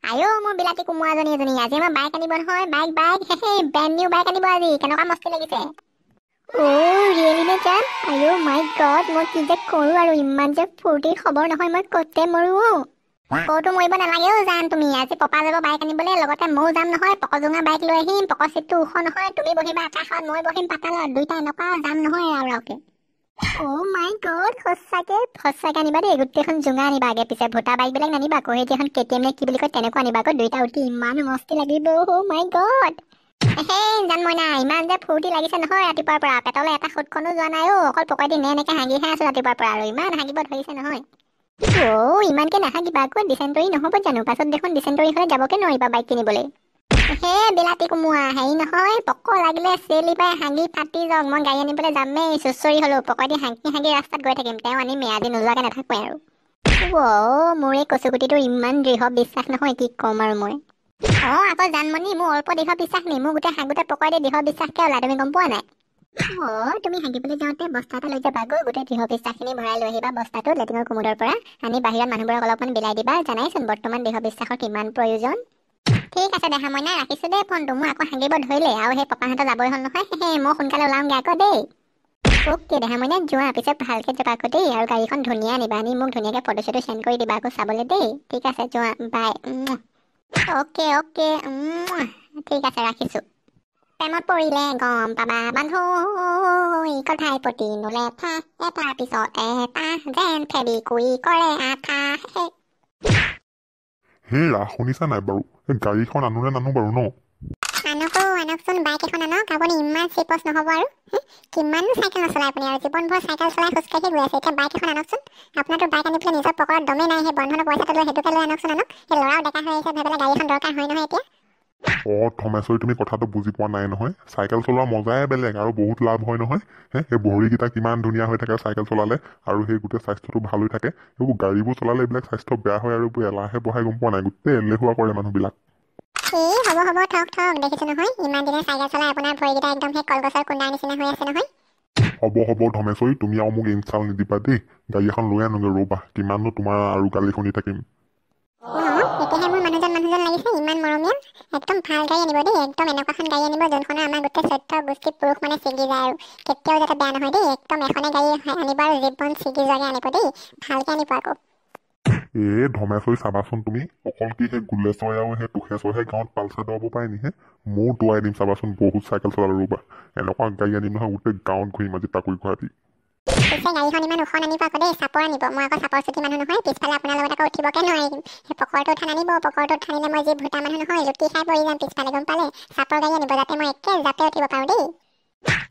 আয়ো মোৰ বিলাতী কোমোৰাজনী এজনী আজি মই বাইক আনিব নহয় বাইক ব্ৰেণ্ড নিউ বাইক আনিব আজি কেনেকুৱা মস্তি লাগিছে ৰিয়েলি নে জান আয়ো মাই গড মই কি যে কৰোঁ আৰু ইমান যে ফূৰ্তিৰ খবৰ নহয় মই ক'তে মৰো ক'তো মৰিব নালাগেও জান তুমি আজি পপা যাব বাইক আনিবলৈ লগতে ময়ো যাম নহয় পকজোঙা বাইক লৈ আহিম পকৰ চিটটো ওখ নহয় তুমি বহিবা আকাশত মই বহিম পাতালত দুইটা এনেকুৱা যাম নহয় আৰু মাই গড সঁচাকে আনিবা দেই গোটেইখন জোঙা আনিবা আগে পিছে ভোটা বাইকবিলাক নানিবা আকৌ সেইখন কেটিএম নে কি বুলি কয় তেনেকুৱা আনিবা আকৌ দুইটা উঠি ইমান মস্তি লাগিব মাই গড জান মই নাই ইমান যে ফূৰ্তি লাগিছে নহয় ৰাতিপুৱাৰ পৰা পেটলৈ এটা সুটখনো যোৱা নাই অকল পকাই দি এনেকে হাগিহে আছো ৰাতিপুৱাৰ পৰা আৰু ইমান হাগিব ধৰিছে নহয় ইমানকে নাহাগিবা আকৌ ডিচেণ্টৰী নহ'ব জানো পাছত দেখোন ডিচেণ্টৰী হ'লে যাবকে নোৱাৰিবা বাইক কিনিবলৈ বিলাতী কোমোৰা হেৰি নহয় পক লাগিলে চেলি পাই হাগি ফাটি যাওক মই গাড়ী আনিবলৈ যামেই চুচৰি হ'লো পকাই দি হাগি ৰাস্তাত গৈ থাকিম তেওঁ আনিমেই আজি নোযোৱাকে নাথাকোৱে আৰু মোৰ এই কচুগুটিটোৰ ইমান দৃঢ় বিশ্বাস নহয় কি ক'ম আৰু মই আকৌ জানমণি মোৰ অল্প দৃঢ় বিশ্বাস নি মোৰ গোটেই হাগোতে পকাই দি দৃঢ় বিশ্বাসকে ওলা তুমি গম পোৱা নাই তুমি হাগিবলৈ যাওঁতে বস্তা এটা লৈ যাবা গৈ গোটেই দৃঢ় বিশ্বাসখিনি ভৰাই লৈ আহিবা বস্তাটো লেট্ৰিনৰ কোমোডৰ পৰা আনি বাহিৰত মানুহবোৰক অলপমান বিলাই দিবা জানাইচোন বৰ্তমান দৃঢ় বিশ্বাসৰ কিমান প্ৰয়োজন ঠিক আছে দেহা মই নাই ৰাখিছোঁ দেই ফোনটো মোৰ আকৌ হাগিব ধৰিলে আৰু সেই পপাহঁতৰ যাবই হ'ল নহয় মই সোনকালে ওলাওঁগৈ আকৌ দেই অ'কে দেহা মই যোৱা পিছত ভালকৈ যাবা আকৌ দেই আৰু গাড়ীখন ধুনীয়া আনিবা আনি মোক ধুনীয়াকৈ ফটো চটো চেণ্ড কৰি দিবা আকৌ চাবলৈ দেই ঠিক আছে যোৱা বাই অ'কে ঠিক আছে ৰাখিছোঁ প্ৰেমত পৰিলে গম পাবা বান্ধো কথাই প্ৰতি নোলেঠা এটাৰ পিছত এটা যেন ফেবিকুই কৰে আঠা হেৰা শুনিছা নাই বাৰু গাড়ীখন আনো নে নানো বাৰু ন আনকচোন বাইক এখন আনক আপুনি ইমান চিপচ নহ'ব আৰু কিমাননো চাইকেল নচলায় আপুনি আৰু জীৱনভৰ চাইকেল চলাই খোজকাঢ়ি গৈ আছে এতিয়া বাইক এখন আনকচোন আপোনাৰতো বাইক আনি পেলাই নিজৰ পকেটত দমেই নাই সেই বন্ধনৰ পইচাটো লৈ সেইটোকে লৈ আনকচোন আনক সেই ল'ৰাও ডেকা হৈ আহিছে ভাবিলে গাড়ী এখন দৰকাৰ হয় নহয় এতিয়া ধমেশ্বৰী তুমি কথাটো বুজি পোৱা নাই নহয় চাইকেল চলোৱা মজাই বেলেগ আৰু বহুত লাভ হয় নহয় সেই ভৰিকেইটা কিমান ধুনীয়া হৈ থাকে চাইকেল চলালে আৰু সেই গোটেই স্বাস্থ্যটো ভাল হৈ থাকে এইবোৰ গাড়ীবোৰ চলালে এইবিলাক স্বাস্থ্য বেয়া হয় আৰু এলাহে বহাই গম পোৱা নাই গোটেই এলেহুৱা কৰে মানুহবিলাক হ'ব ঠক দেখিছো নহয় ইমান দিনে চাইকেল চলাই আপোনাৰ ভৰিকেইটা একদম সেই কলগছৰ কুণ্ডাৰ নিচিনা হৈ আছে নহয় হ'ব ধমেশ্বৰী তুমি আৰু মোক ইনচাল্ট নিদিবা দেই গাড়ী এখন লৈ আনোগৈ ৰ'বা কিমাননো তোমাৰ আৰু গালি শুনি থাকিম এতিয়াহে মোৰ মানুহজন লাগিছে ইমান মৰমীয়াল একদম ভাল গাড়ী আনিব দেই একদম এনেকুৱাখন গাড়ী আনিব যোনখনৰ আমাৰ গোটেই চৈধ্য গোষ্ঠী পুৰুষ মানে ছিগি যায় আৰু কেতিয়াও যাতে বেয়া নহয় দেই একদম এখনে গাড়ী আনিব আৰু জীৱন ছিগি যোৱাকৈ আনিব দেই ভালকৈ আনিব আকৌ ধমেশ্বৰী চাবাচোন তুমি অকল কি সেই গুলেশ্বৰী আৰু সেই টুখেশ্বৰহে গাঁৱত পালচাৰ দৌৰাব পাৰে নিহে ময়ো দৌৰাই দিম চাবাচোন বহুত চাইকেল চলালো ৰ'বা এনেকুৱা গাড়ী আনিম নহয় গোটেই গাঁৱত ঘূৰিম আজি তাকুৰি গুৱাহাটী পিছে গাড়ীখন ইমান ওখ নানিব আকৌ দেই চাপৰ আনিব মই আকৌ চাপৰ চুটি মানুহ নহয় পিছফালে আপোনাৰ লগত আকৌ উঠিবকে নোৱাৰিম সেই পকৰটো উঠা নানিব পকৰটো উঠানিলে মই যি ভূটা মানুহ নহয় লুটি খাই পৰি যাম পিছফালে গম পালে চাপৰ গাড়ী আনিব যাতে মই একে জাপে উঠিব পাৰোঁ দেই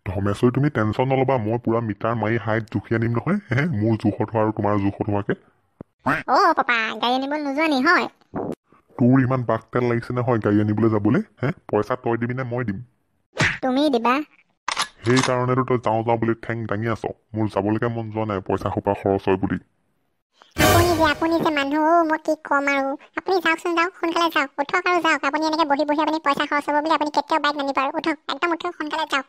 ধমেশ্বৰী তুমি টেনশ্যন নল'বা মই পুৰা মিটাৰ মাৰি হাইট জুখি আনিম নহয় মোৰ জোখত হোৱা আৰু তোমাৰ জোখত হোৱাকে পাপা গাড়ী আনিবলৈ নোযোৱা নি হয় তোৰ ইমান বাক তেল লাগিছে নহয় গাড়ী আনিবলৈ যাবলৈ পইচা তই দিবি নে মই দিম তুমি দিবা সেইকাৰণেতো তই যাওঁ বুলি ঠেং দাঙি আছ মোৰ যাবলৈকে মন যোৱা নাই পইচা সোপা খৰচ হয় বুলি আপুনি যে মানুহ মই কি ক'ম আৰু আপুনি যাওকচোন যাওক সোনকালে যাওক উঠক আৰু যাওক আপুনি এনেকৈ বহি আপুনি পইচা খৰচ হ'ব বুলি আপুনি কেতিয়াও বাইক নানিব আৰু উঠক একদম উঠক সোনকালে যাওক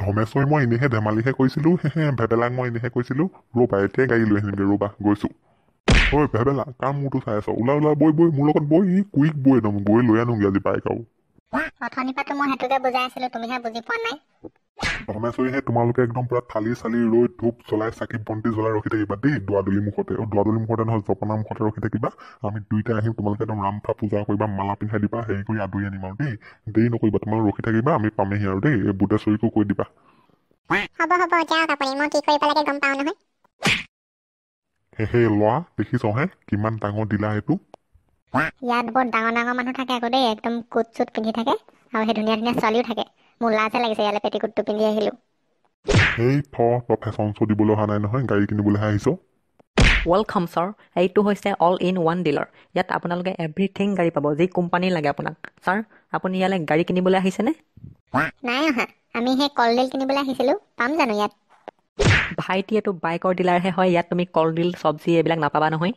ধমেশ্বৰী মই এনেহে ধেমালিহে কৈছিলোঁ ভেবেলাক মই এনেহে কৈছিলোঁ ৰ'বা এতিয়াই গাড়ী লৈ আহিমগৈ ৰ'বা গৈছোঁ ঐ ভেবেলা কাৰ মূৰটো চাই আছ ওলা বৈ মোৰ লগত বৈ কুইক বৈ একদম গৈ লৈ আনোগৈ আজি বাইক আৰু অথনিৰ পৰা মই সেইটোকে বুজাই আছিলো তুমিহে বুজি পোৱা নাই ধমেশ্বৰীহে তোমালোকে একদম পুৰা থালি চালি ৰৈ ধূপ জ্বলাই চাকি বন্তি জ্বলাই ৰখি থাকিবা দেই দুৱাদলি মুখতে নহয় জপনা মুখতে ৰখি থাকিবা আমি দুইটাই আহিম তোমালোকে একদম ৰামফা পূজা কৰিবা মালা পিন্ধাই দিবা হেৰি কৰি আদৰি আনিম আৰু দেৰি নকৰিবা তোমালোক ৰখি থাকিবা আমি পামেহি আৰু দেই এই বুটেশ্বৰীকো কৈ দিবা হ'ব যাওক আপুনি মই কি কৰিব লাগে গম পাওঁ নহয় ল'ৰা দেখিছ কিমান ডাঙৰ দিলা সেইটো ইয়াত বৰ ডাঙৰ মানুহ থাকে আকৌ দেই একদম কোট চুট পিন্ধি থাকে আৰু সেই ধুনীয়া ছোৱালীও থাকে মোৰ লাজহে লাগিছে ইয়ালৈ পেটিকোটটো পিন্ধি আহিলো তই ফেশ্বন শ্ব' দিবলৈ অহা নাই নহয় গাড়ী কিনিবলৈহে আহিছ ৱেলকাম ছাৰ এইটো হৈছে অল ইন ওৱান ডিলাৰ ইয়াত আপোনালোকে এভৰিথিং গাড়ী পাব যি কোম্পানী লাগে আপোনাক ছাৰ আপুনি ইয়ালৈ গাড়ী কিনিবলৈ আহিছেনে নাই অহা আমি সেই কলডিল কিনিবলৈ আহিছিলোঁ পাম জানো ইয়াত ভাইটি এইটো বাইকৰ ডিলাৰহে হয় ইয়াত তুমি কলডিল চব্জি এইবিলাক নাপাবা নহয়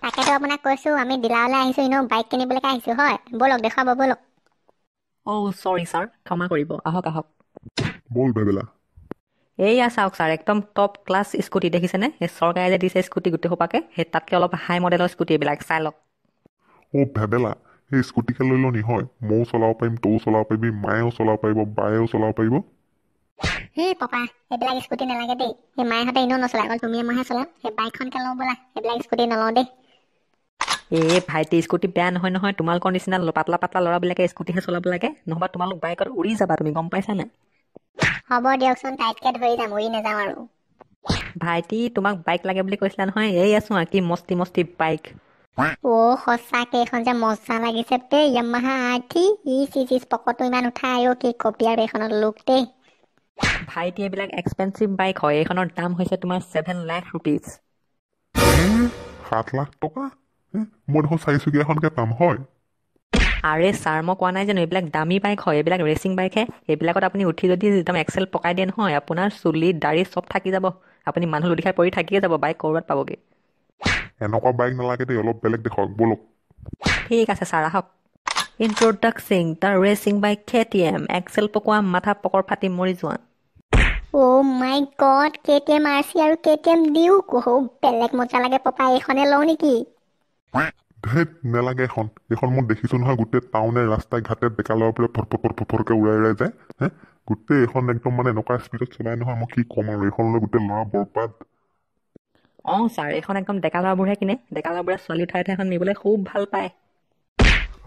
তাকেতো আপোনাক কৈছোঁ আমি ডিলাৰলৈ আহিছোঁ এনেও বাইক কিনিবলৈকে আহিছোঁ হয় ব'লক দেখুৱাব ব'লক চৰি ছাৰ ক্ষমা কৰিব আহক ব'ল ভেবেলা এইয়া চাওক ছাৰ একদম টপ ক্লাছ স্কুটি দেখিছেনে এই চৰকাৰে যে দিছে স্কুটি গোটেই সোপাকে সেই তাতকৈ অলপ হাই মডেলৰ স্কুটি এইবিলাক চাই লওক অ' ভেবেলা সেই স্কুটিকে লৈ লওঁ নি হয় ময়ো চলাব পাৰিম তয়ো চলাব পাৰিবি মায়েও চলাব পাৰিব বায়েও চলাব পাৰিব হেই পাপা এইবিলাক স্কুটি নালাগে দেই সেই মায়েহঁতে এনেও নচলায় অকল তুমিয়ে মইহে চলাম সেই বাইকখনকে লওঁ ব'লা এইবিলাক স্কুটি নলওঁ দেই ভাইটি স্কুটি বেয়া নহয় নহয় তোমালোকৰ নিচিনা পাতলা পাতলা ল'ৰাবিলাকে স্কুটিহে চলাব লাগে নহবা তোমালোক বাইকত উৰি যাবা তুমি গম পাইছা নাই হ'ব দিয়কচোন টাইটকে ধৰি যাম উৰি নাযাওঁ আৰু ভাইটি তোমাক বাইক লাগে বুলি কৈছিলা নহয় এই আছো কি মস্তি মস্তি বাইক সঁচাকে এইখন যে মজা লাগিছে দেই য়ামাহা আৰ্থি চিজ পকৰটো ইমান উঠাই কি কবি আৰু এইখনত লুক দেই ভাইটি এইবিলাক এক্সপেঞ্চিভ বাইক হয় এইখনৰ দাম হৈছে তোমাৰ 7 লাখ ৰুপিজ 7 লাখ টকা মই দেখোন 4 চকীয়াখনকে পাম হয় আৰে ছাৰ মই কোৱা নাই জানো এইবিলাক দামী বাইক হয় এইবিলাক ৰেচিং বাইকহে এইবিলাকত আপুনি উঠি যদি একদম এক্সেল পকাই দিয়ে নহয় আপোনাৰ চুলি দাড়ি চব থাকি যাব আপুনি মানুহ লুডিখাই পৰি থাকিয়ে যাব বাইক ক'ৰবাত পাবগৈ এনেকুৱা বাইক নালাগে দেই অলপ বেলেগ দেখক ব'লক ঠিক আছে ছাৰ আহক introducing the racing bike KTM এক্সেল পকোৱা মাথা পকৰ ফাটি মৰি যোৱা মাই গড KTM RC আৰু KTM ডিউক বেলেগ মজা লাগে পাপা এইখনে লওঁ নেকি ধেত নেলাগে এইখন মই দেখিছোঁ নহয় গোটেই টাউনে ৰাস্তাই ঘাটে বেকা ল'ৰা পৰা ফটফটকে উৰাই যায় গোটেই এইখন একদম মানে এনেকুৱা স্পীডত চলাই নহয় মই কি ক'ম আৰু এইখনলৈ গোটেই ল'ৰা বৰবাদ ছাৰ এইখন একদম ডেকা ল'ৰাবোৰহে কিনে ডেকা ল'ৰাবোৰে ছোৱালী উঠাই এখন নিবলৈ খুব ভাল পায়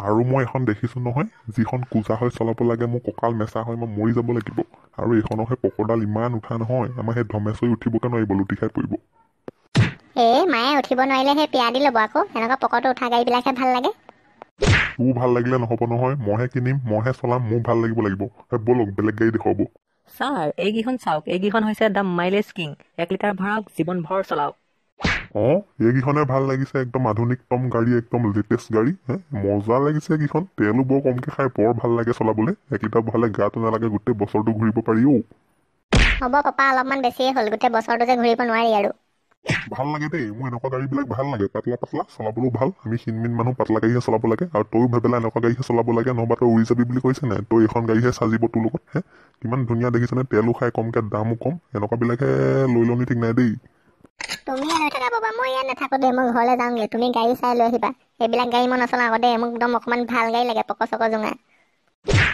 আৰু মই এখন দেখিছোঁ নহয় যিখন কোজা হৈ চলাব লাগে মোৰ কঁকাল মেচা হৈ মই মৰি যাব লাগিব আৰু এইখনৰ সেই পকৰডাল ইমান উঠা নহয় আমাৰ সেই ধমেচৈ উঠিবকে নোৱাৰিব লুটি খাই পৰিব মায়ে উঠিব নোৱাৰিলে সেই পিয়া দি ল'ব আকৌ এনেকুৱা পকৰটো উঠা গাড়ীবিলাকহে ভাল লাগে তোৰ ভাল লাগিলে নহ'ব নহয় মইহে কিনিম মইহে চলাম মোৰ ভাল লাগিব ব'লক বেলেগ গাড়ী দেখুৱাব ছাৰ এইকেইখন চাওক এইকেইখন হৈছে দ্য মাইলেজ কিং 1 লিটাৰ ভৰাওক জীৱনভৰ চলাওক এইকেইখনে ভাল লাগিছে একদম আধুনিকতম গাড়ী একদম লেটেষ্ট গাড়ী মজা লাগিছে এইকেইখন তেলো বৰ কমকৈ খাই বৰ ভাল লাগে চলাবলৈ 1 লিটাৰ ভৰালে গাটো নালাগে গোটেই বছৰটো ঘূৰিব পাৰি হ'ব পাপা অলপমান বেছিয়ে হ'ল গোটেই বছৰটো যে ঘূৰিব নোৱাৰি আৰু ভাল লাগে দেই মোৰ এনেকুৱা গাড়ীবিলাক ভাল লাগে পাতলা পাতলা চলাবলৈও ভাল আমি ক্ষীণমিন মানুহ পাতলা গাড়ীহে চলাব লাগে আৰু তয়ো ভাবিলা এনেকুৱা গাড়ীহে চলাব লাগে নহবা তই উৰি যাবি বুলি কৈছে নাই তই এইখন গাড়ীহে চাজিব তোৰ লগত কিমান ধুনীয়া দেখিছেনে তেলো খাই কমকৈ দামো কম এনেকুৱাবিলাকে লৈ লনি ঠিক নাই দেই তুমিয়ে লৈ থাকা বাবা মই ইয়াত নাথাকো দেই মই ঘৰলৈ যাওঁগৈ তুমি গাড়ী চাই লৈ আহিবা এইবিলাক গাড়ী মই নচলাওঁ আকৌ দেই মোক একদম অকণমান ভাল গাড়ী লাগে পকৰ চকৰ জোঙা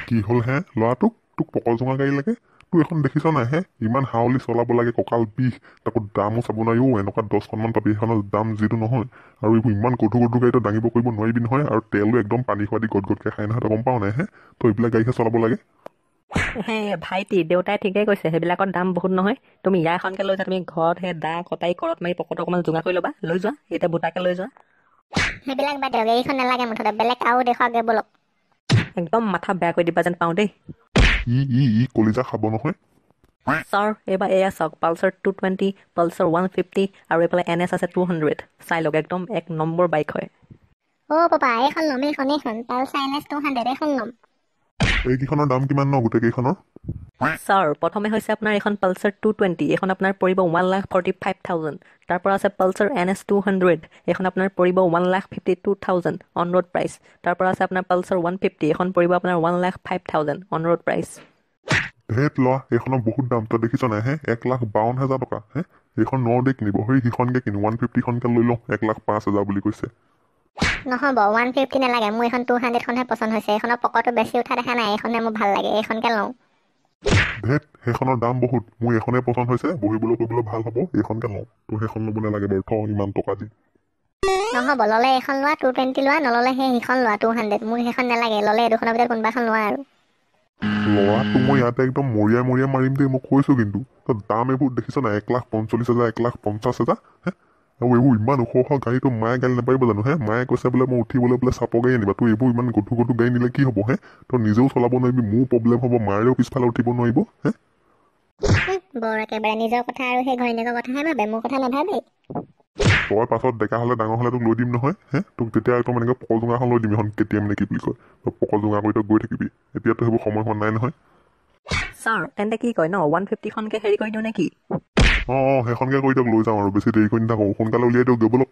কি হ'ল ল'ৰাটোক তোক পকৰ জোঙা গাড়ী লাগে তোৰ এখন দেখিছ নাই ইমান হাউলি চলাব লাগে কঁকাল বিষ তাকো দামো চাব নোৱাৰি এনেকুৱা 10খনমান পাবি সেইখনৰ দাম যিটো নহয় আৰু এইবোৰ ইমান গধুৰ গাড়ীটো দাঙিব কৰিব নোৱাৰিবি নহয় আৰু তেলো একদম পানী খোৱাদি গটগটকৈ খাই নহয় তই গম পাৱ নাই তই এইবিলাক গাড়ীহে চলাব লাগে ভাইটি দেউতাই ঠিকেই কৈছে সেইবিলাকৰ দাম বহুত নহয় তুমি ইয়াৰ এখনকে লৈ যোৱা তুমি ঘৰত সেই দা কটাই ঘৰত মাৰি পকৰটো অকণমান জোঙা কৰি ল'বা লৈ যোৱা এতিয়া বুটাকে লৈ যোৱা সেইবিলাক বাদ দিয়ক এইখন নালাগে মুঠতে বেলেগ আৰু দেখুৱাগে ব'লক একদম মাথা বেয়া কৰি দিবা যেন পাওঁ দেই ই কলিজা খাব নহয় ছাৰ এইবাৰ এয়া চাওক পালচাৰ 220 পালচাৰ 150 আৰু এইফালে NS আছে 200 চাই লওক একদম 1 নম্বৰ বাইক হয় পাপা এইখন ল'ম এইখন পালচাৰ NS 200 এইখন ল'ম এইকেইখনৰ দাম কিমান ন গোটেই কেইখনৰ ছাৰ প্ৰথমে হৈছে আপোনাৰ এখন পালচাৰ 220 এইখন আপোনাৰ পৰিব 1,45,000 তাৰ পৰা আছে পালচাৰ NS 200 এইখন আপোনাৰ পৰিব 1,52,000 অন ৰোড প্ৰাইচ তাৰ পৰা আছে আপোনাৰ পালচাৰ 150 এইখন পৰিব আপোনাৰ 1,05,000 অন ৰোড প্ৰাইচ ধেত লোৱা এইখনৰ বহুত দাম তই দেখিছ নাই 1,52,000 টকা এইখন নৰ্দে কিনিব সিখনকে কিনো 150খনকে লৈ লওঁ 1,05,000 বুলি কৈছে নহ'ব 150 নালাগে মোৰ এইখন 200খনহে পচন্দ হৈছে এইখনৰ পকৰটো বেছি উঠা দেখা নাই এইখনে মোৰ ভাল লাগে এইখনকে লওঁ ধেত সেইখনৰ দাম বহুত মোৰ এইখনে পচন্দ হৈছে বহিবলৈ কৰিবলৈ ভাল হ'ব এইখনকে লওঁ তোৰ সেইখন ল'ব নালাগে বাৰু থ ইমান টকা দি নহ'ব ল'লে এইখন লোৱা 220 লোৱা নল'লে সেইখন লোৱা 200 মোৰ সেইখন নালাগে ল'লে এই দুখনৰ ভিতৰত কোনোবা এখন লোৱা আৰু ল'ৰাটো মই ইয়াতে একদম মৰিয়াই মাৰিম দেই মই কৈছোঁ কিন্তু তই দাম এইবোৰ দেখিছ নাই 1,45,000 1,50,000 আৰু এইবোৰ ইমান ওখ গাড়ীটো মায়ে গাড়ী নাপাৰিব জানো মায়ে কৈছে বোলে মই উঠিবলৈ বোলে চাপৰ গাড়ী আনিবা তই এইবোৰ ইমান গধুৰ গাড়ী নিলে কি হ'ব তই নিজেও চলাব নোৱাৰিবি মোৰ প্ৰব্লেম হ'ব মায়েও পিছফালে উঠিব নোৱাৰিব বৰ একেবাৰে নিজৰ কথা আৰু সেই ঘৈণীয়েকৰ কথাহে ভাবে মোৰ কথা নাভাবেই তই পাছত ডেকা হ'লে ডাঙৰ হ'লে তোক লৈ দিম নহয় তোক তেতিয়া একদম এনেকৈ পকল জোঙাখন লৈ দিম এখন KTM নে কি বুলি কয় তই পকল জোঙা কৰি তই গৈ থাকিবি এতিয়াতো সেইবোৰ সময় হোৱা নাই নহয় ছাৰ তেন্তে কি কয় ন 150খনকে হেৰি কৰি দিওঁ নে কি সেইখনকে কৰি দিয়ক লৈ যাওঁ আৰু বেছি দেৰি কৰি নাথাকোঁ সোনকালে উলিয়াই দিয়ক গৈ ব'লক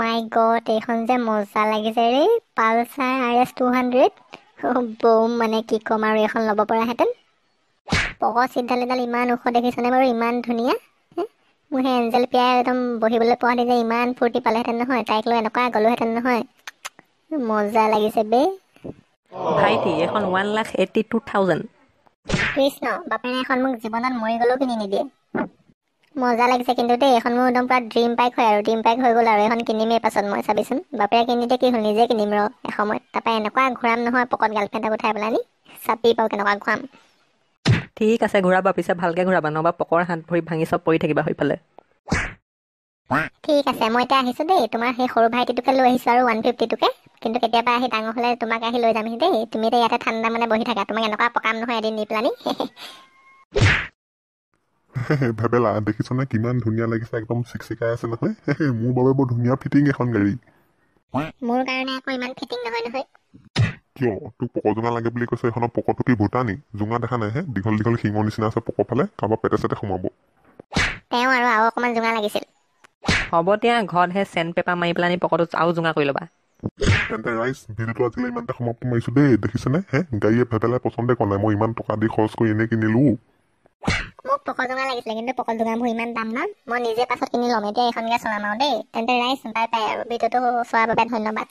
মাই গড এইখন যে মজা লাগিছে ৰে পালচাৰ RS 200 বম মানে কি ক'ম আৰু এইখন ল'ব পৰাহেঁতেন পকৰ চিটডাল ইমান ওখ দেখিছেনে বাৰু ইমান ধুনীয়া মোৰ সেই এঞ্জেল পিয়াই একদম বহিবলৈ পোৱাহেঁতেন যে ইমান ফূৰ্তি পালেহেঁতেন নহয় তাইক লৈ এনেকুৱা গ'লোহেঁতেন নহয় মজা লাগিছে বে ভাইটি এখন 1,82,000 কৃষ্ণ বাপেৰে এখন মোক জীৱনত মৰি গ'লেও কিনি নিদিয়ে মজা লাগিছে কিন্তু দেই এখন মোৰ একদম পুৰা ড্ৰিম বাইক হয় আৰু ড্ৰিম বাইক হৈ গ'ল আৰু এখন কিনিমেই পাছত মই চাবিচোন বাপেৰে কিনি দিয়ে কি হ'ল নিজে কিনিম ৰ এসময়ত তাৰপৰা এনেকুৱা ঘূৰাম নহয় পকত গাৰ্লফ্ৰেণ্ডক উঠাই পেলাই নি চাপি পাওঁ কেনেকুৱা ঘূৰাম ঠিক আছে ঘূৰাবা পিছে ভালকৈ ঘূৰাবা নহবা পকৰ হাত ভৰি ভাঙি চব পৰি থাকিবা সেইফালে ঠিক আছে মই এতিয়া আহিছোঁ দেই তোমাৰ সেই সৰু ভাইটিটোকে লৈ আহিছোঁ আৰু 150টোকে কিন্তু কেতিয়াবা আহি ডাঙৰ হ'লে তোমাক আহি লৈ যামহি দেই তুমি এতিয়া ইয়াতে ঠাণ্ডা মানে বহি থাকা তোমাক এনেকুৱা পকাম নহয় এদিন নি পেলানি ভেবেলা দেখিছনে কিমান ধুনীয়া লাগিছে একদম চিকচিকাই আছে নহয় মোৰ বাবে বৰ ধুনীয়া ফিটিং এখন গাড়ী মোৰ কাৰণে আকৌ ইমান ফিটিং নহয় নহয় কিয় তোক পক জোঙা লাগে বুলি কৈছে এখনৰ পকটো কি ভূটা নি জোঙা দেখা নাই হে দীঘল দীঘল শিঙৰ নিচিনা আছে পকৰ ফালে কাৰোবাৰ পেটে চেটে সোমাব তেওঁ আৰু অকণমান জোঙা লাগিছিল হ'ব দিয়া ঘৰতহে চেণ্ড পেপাৰ মাৰি পেলাই পকৰটো আৰু জোঙা কৰি ল'বা তেন্তে ৰাইজ ভিডিঅ'টো আজিলৈ ইমানতে সমাপ্ত মাৰিছো দেই দেখিছেনে গাড়ীয়ে ভেবেলাই পচন্দে কৰা নাই মই ইমান টকা দি খৰচ কৰি এনেই কিনিলো মোক পকল জোঙা লাগিছিলে কিন্তু পকল জোঙাবোৰ ইমান দাম ন মই নিজে পাছত কিনি ল'ম এতিয়া এইখনকে চলাম আৰু দেই তেন্তে ৰাইজ বাই বাই আৰু ভিডিঅ'টো চোৱাৰ বাবে ধন্যবাদ